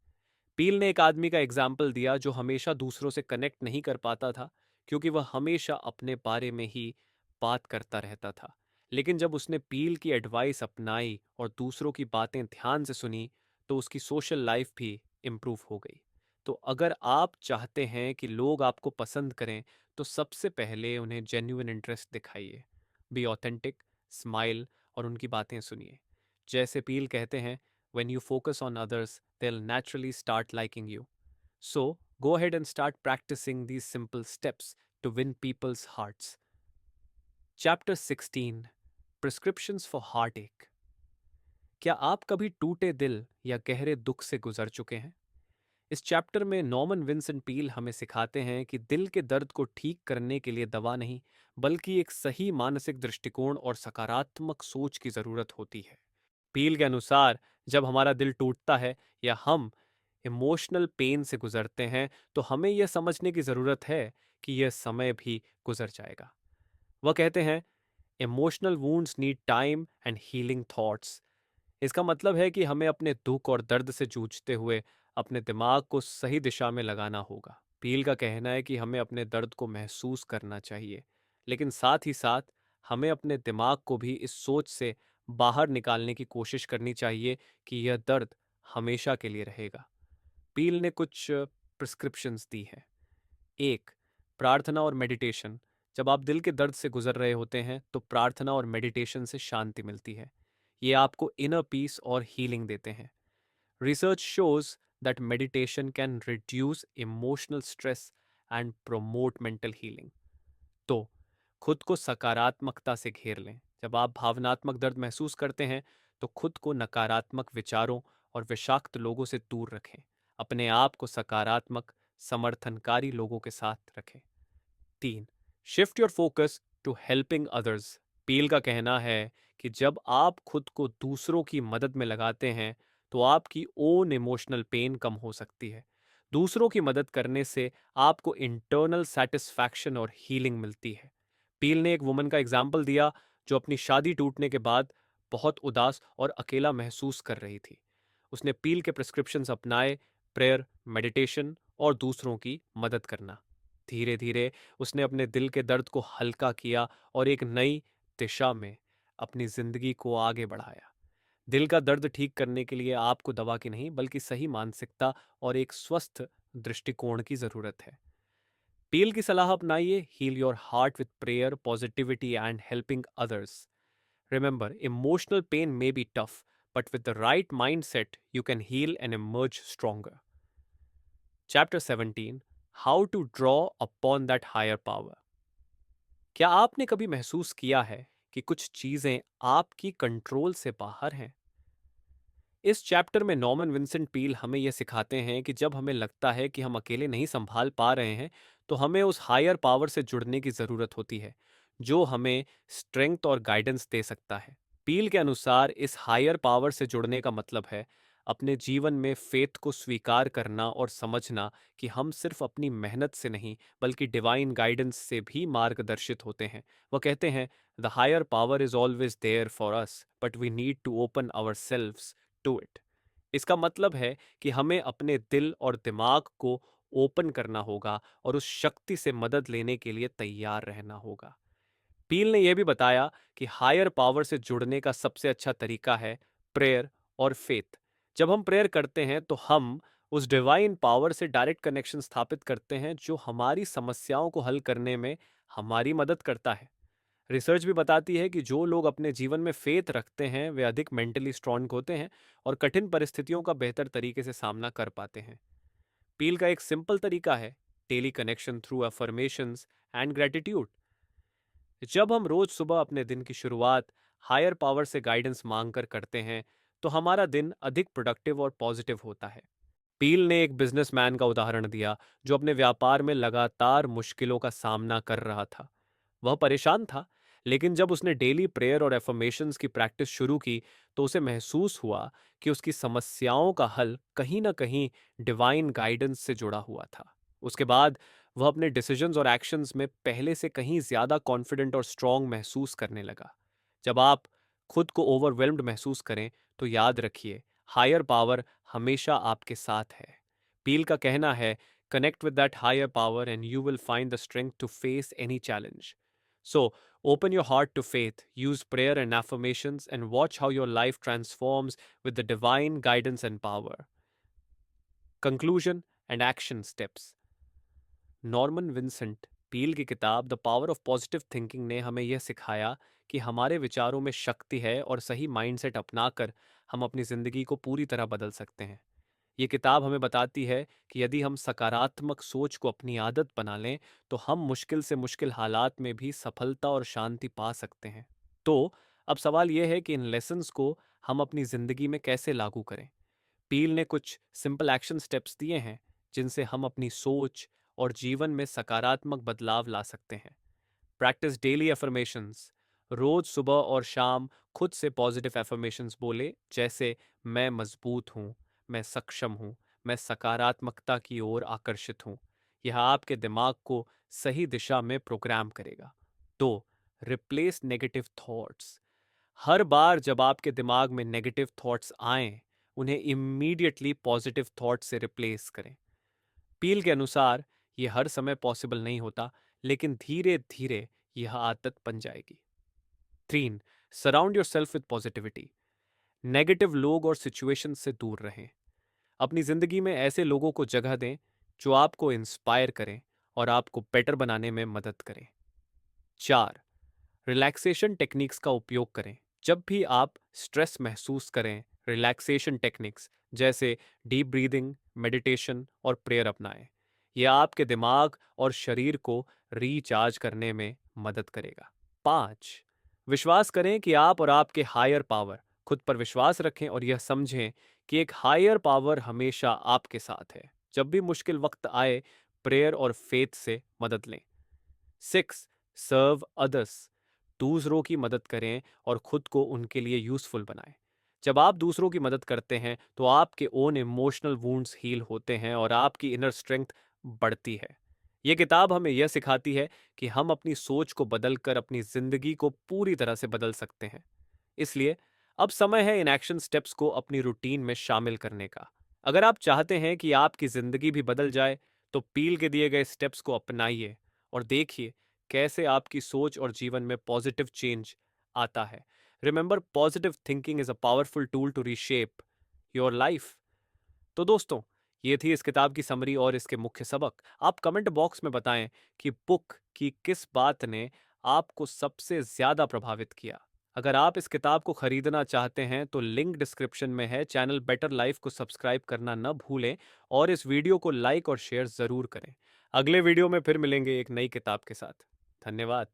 पील ने एक आदमी का एग्जाम्पल दिया जो हमेशा दूसरों से कनेक्ट नहीं कर पाता था क्योंकि वह हमेशा अपने बारे में ही बात करता रहता था। लेकिन जब उसने पील की एडवाइस अपनाई और दूसरों की बातें ध्यान से सुनी तो उसकी सोशल लाइफ भी इम्प्रूव हो गई। तो अगर आप चाहते हैं कि लोग आपको पसंद करें तो सबसे पहले उन्हें जेन्युइन इंटरेस्ट दिखाइए। बी ऑथेंटिक, स्माइल और उनकी बातें सुनिए। जैसे पील कहते हैं, when you focus on others, they'll naturally start liking you. So, go ahead and start practicing these simple steps to win people's hearts. Chapter 16, Prescriptions for Heartache. क्या आप कभी टूटे दिल या गहरे दुख से गुजर चुके हैं? इस चैप्टर में नॉर्मन विंसेंट पील हमें सिखाते हैं कि दिल के दर्द को ठीक करने के लिए दवा नहीं, बल्कि एक सही मानसिक दृष्टिकोण और सकारात्मक सोच की जरूरत होती है। पील के अनुसार जब हमारा दिल टूटता है या हम इमोशनल पेन से गुजरते हैं तो हमें यह समझने की ज़रूरत है कि यह समय भी गुजर जाएगा। वह कहते हैं, emotional wounds need time and healing thoughts. इसका मतलब है कि हमें अपने दुख और दर्द से जूझते हुए अपने दिमाग को सही दिशा में लगाना होगा। पील का कहना है कि हमें अपने दर्द को महसूस करना चाहिए, लेकिन साथ ही साथ हमें अपने दिमाग को भी इस सोच से बाहर निकालने की कोशिश करनी चाहिए कि यह दर्द हमेशा के लिए रहेगा। पील ने कुछ प्रिस्क्रिप्शंस दी हैं। 1. प्रार्थना और मेडिटेशन। जब आप दिल के दर्द से गुजर रहे होते हैं तो प्रार्थना और मेडिटेशन से शांति मिलती है। ये आपको इनर पीस और हीलिंग देते हैं। Research shows that meditation can reduce emotional stress and promote mental healing. तो खुद को सकारात्मकता से घेर लें। जब आप भावनात्मक दर्द महसूस करते हैं तो खुद को नकारात्मक विचारों और विषाक्त लोगों से दूर रखें। अपने आप को सकारात्मक, समर्थनकारी लोगों के साथ रखें। 3. Shift your focus to helping others. Peale का कहना है कि जब आप खुद को दूसरों की मदद में लगाते हैं तो आपकी ओन इमोशनल पेन कम हो सकती है। दूसरों की मदद करने से आपको इंटरनल सेटिस्फैक्शन और हीलिंग मिलती है। पील ने एक वुमन का एग्जाम्पल दिया जो अपनी शादी टूटने के बाद बहुत उदास और अकेला महसूस कर रही थी। उसने पील के प्रिस्क्रिप्शंस अपनाए, प्रेयर, मेडिटेशन और दूसरों की मदद करना। धीरे धीरे उसने अपने दिल के दर्द को हल्का किया और एक नई दिशा में अपनी जिंदगी को आगे बढ़ाया। दिल का दर्द ठीक करने के लिए आपको दवा की नहीं बल्कि सही मानसिकता और एक स्वस्थ दृष्टिकोण की जरूरत है। पील की सलाह अपनाइए, heal your heart with prayer, positivity and helping others. Remember, emotional pain may be tough, but with the right mindset, you can heal and emerge stronger. Chapter 17, How to Draw Upon That Higher Power. क्या आपने कभी महसूस किया है कि कुछ चीजें आपकी कंट्रोल से बाहर हैं। इस चैप्टर में नॉर्मन विंसेंट पील हमें यह सिखाते हैं कि जब हमें लगता है कि हम अकेले नहीं संभाल पा रहे हैं, तो हमें उस हायर पावर से जुड़ने की जरूरत होती है, जो हमें स्ट्रेंथ और गाइडेंस दे सकता है। पील के अनुसार इस हायर पावर से जुड़ने का मतलब है अपने जीवन में फेथ को स्वीकार करना और समझना कि हम सिर्फ अपनी मेहनत से नहीं बल्कि डिवाइन गाइडेंस से भी मार्गदर्शित होते हैं। वह कहते हैं, the higher power is always there for us, but we need to open ourselves to it. इसका मतलब है कि हमें अपने दिल और दिमाग को ओपन करना होगा और उस शक्ति से मदद लेने के लिए तैयार रहना होगा। पील ने यह भी बताया कि हायर पावर से जुड़ने का सबसे अच्छा तरीका है प्रेयर और फेथ। जब हम प्रेयर करते हैं तो हम उस डिवाइन पावर से डायरेक्ट कनेक्शन स्थापित करते हैं, जो हमारी समस्याओं को हल करने में हमारी मदद करता है। रिसर्च भी बताती है कि जो लोग अपने जीवन में फेथ रखते हैं वे अधिक मेंटली स्ट्रांग होते हैं और कठिन परिस्थितियों का बेहतर तरीके से सामना कर पाते हैं। पील का एक सिंपल तरीका है daily connection through affirmations and gratitude. जब हम रोज सुबह अपने दिन की शुरुआत हायर पावर से गाइडेंस मांगकर करते हैं, तो हमारा दिन अधिक प्रोडक्टिव और पॉजिटिव होता है। पील ने एक बिजनेसमैन का उदाहरण दिया जो अपने व्यापार में लगातार मुश्किलों का सामना कर रहा था। वह परेशान था, लेकिन जब उसने डेली प्रेयर और एफर्मेशंस की प्रैक्टिस शुरू की, तो उसे महसूस हुआ कि उसकी समस्याओं का हल कहीं ना कहीं डिवाइन गाइडेंस से जुड़ा हुआ था। उसके बाद वह अपने डिसीजंस और एक्शंस में पहले से कहीं ज्यादा कॉन्फिडेंट और स्ट्रांग महसूस करने लगा। जब आप खुद को ओवरवेल्म्ड महसूस करें, तो याद रखिए, हायर पावर हमेशा आपके साथ है। पील का कहना है, connect with that higher power and you will find the strength to face any challenge. So, open your heart to faith, use prayer and affirmations, and watch how your life transforms with the divine guidance and power. Conclusion and action steps. Norman Vincent Peale की किताब the power of positive thinking ने हमें यह सिखाया कि हमारे विचारों में शक्ति है और सही माइंडसेट अपनाकर हम अपनी ज़िंदगी को पूरी तरह बदल सकते हैं। ये किताब हमें बताती है कि यदि हम सकारात्मक सोच को अपनी आदत बना लें, तो हम मुश्किल से मुश्किल हालात में भी सफलता और शांति पा सकते हैं। तो अब सवाल यह है कि इन लेसन्स को हम अपनी ज़िंदगी में कैसे लागू करें। पील ने कुछ सिंपल एक्शन स्टेप्स दिए हैं जिनसे हम अपनी सोच और जीवन में सकारात्मक बदलाव ला सकते हैं। Practice daily affirmations. रोज सुबह और शाम खुद से पॉजिटिव एफर्मेशंस बोले, जैसे मैं मजबूत हूँ, मैं सक्षम हूँ, मैं सकारात्मकता की ओर आकर्षित हूँ। यह आपके दिमाग को सही दिशा में प्रोग्राम करेगा। 2. Replace negative thoughts. हर बार जब आपके दिमाग में नेगेटिव थॉट्स आएं, उन्हें इमीडिएटली पॉजिटिव थॉट से रिप्लेस करें। पील के अनुसार यह हर समय पॉसिबल नहीं होता, लेकिन धीरे धीरे यह आदत बन जाएगी। 3. Surround your self with positivity. Negative लोग और सिचुएशन से दूर रहें। अपनी जिंदगी में ऐसे लोगों को जगह दें जो आपको इंस्पायर करें और आपको बेटर बनाने में मदद करें। 4. रिलैक्सेशन टेक्निक्स का उपयोग करें। जब भी आप स्ट्रेस महसूस करें, रिलैक्सेशन टेक्निक्स जैसे डीप ब्रीदिंग, मेडिटेशन और प्रेयर अपनाएं। यह आपके दिमाग और शरीर को रिचार्ज करने में मदद करेगा। 5. विश्वास करें कि आप और आपके हायर पावर, खुद पर विश्वास रखें और यह समझें कि एक हायर पावर हमेशा आपके साथ है। जब भी मुश्किल वक्त आए, प्रेयर और फेथ से मदद लें। 6. Serve others. दूसरों की मदद करें और खुद को उनके लिए यूजफुल बनाएं। जब आप दूसरों की मदद करते हैं, तो आपके ओन इमोशनल वुंड्स हील होते हैं और आपकी इनर स्ट्रेंथ बढ़ती है। यह किताब हमें यह सिखाती है कि हम अपनी सोच को बदलकर अपनी जिंदगी को पूरी तरह से बदल सकते हैं। इसलिए अब समय है इन एक्शन स्टेप्स को अपनी रूटीन में शामिल करने का। अगर आप चाहते हैं कि आपकी जिंदगी भी बदल जाए, तो पील के दिए गए स्टेप्स को अपनाइए और देखिए कैसे आपकी सोच और जीवन में पॉजिटिव चेंज आता है। Remember, positive thinking is a powerful tool to reshape your life. तो दोस्तों, ये थी इस किताब की समरी और इसके मुख्य सबक। आप कमेंट बॉक्स में बताएं कि बुक की किस बात ने आपको सबसे ज्यादा प्रभावित किया। अगर आप इस किताब को खरीदना चाहते हैं तो लिंक डिस्क्रिप्शन में है। चैनल बेटर लाइफ को सब्सक्राइब करना न भूलें और इस वीडियो को लाइक और शेयर जरूर करें। अगले वीडियो में फिर मिलेंगे एक नई किताब के साथ। धन्यवाद।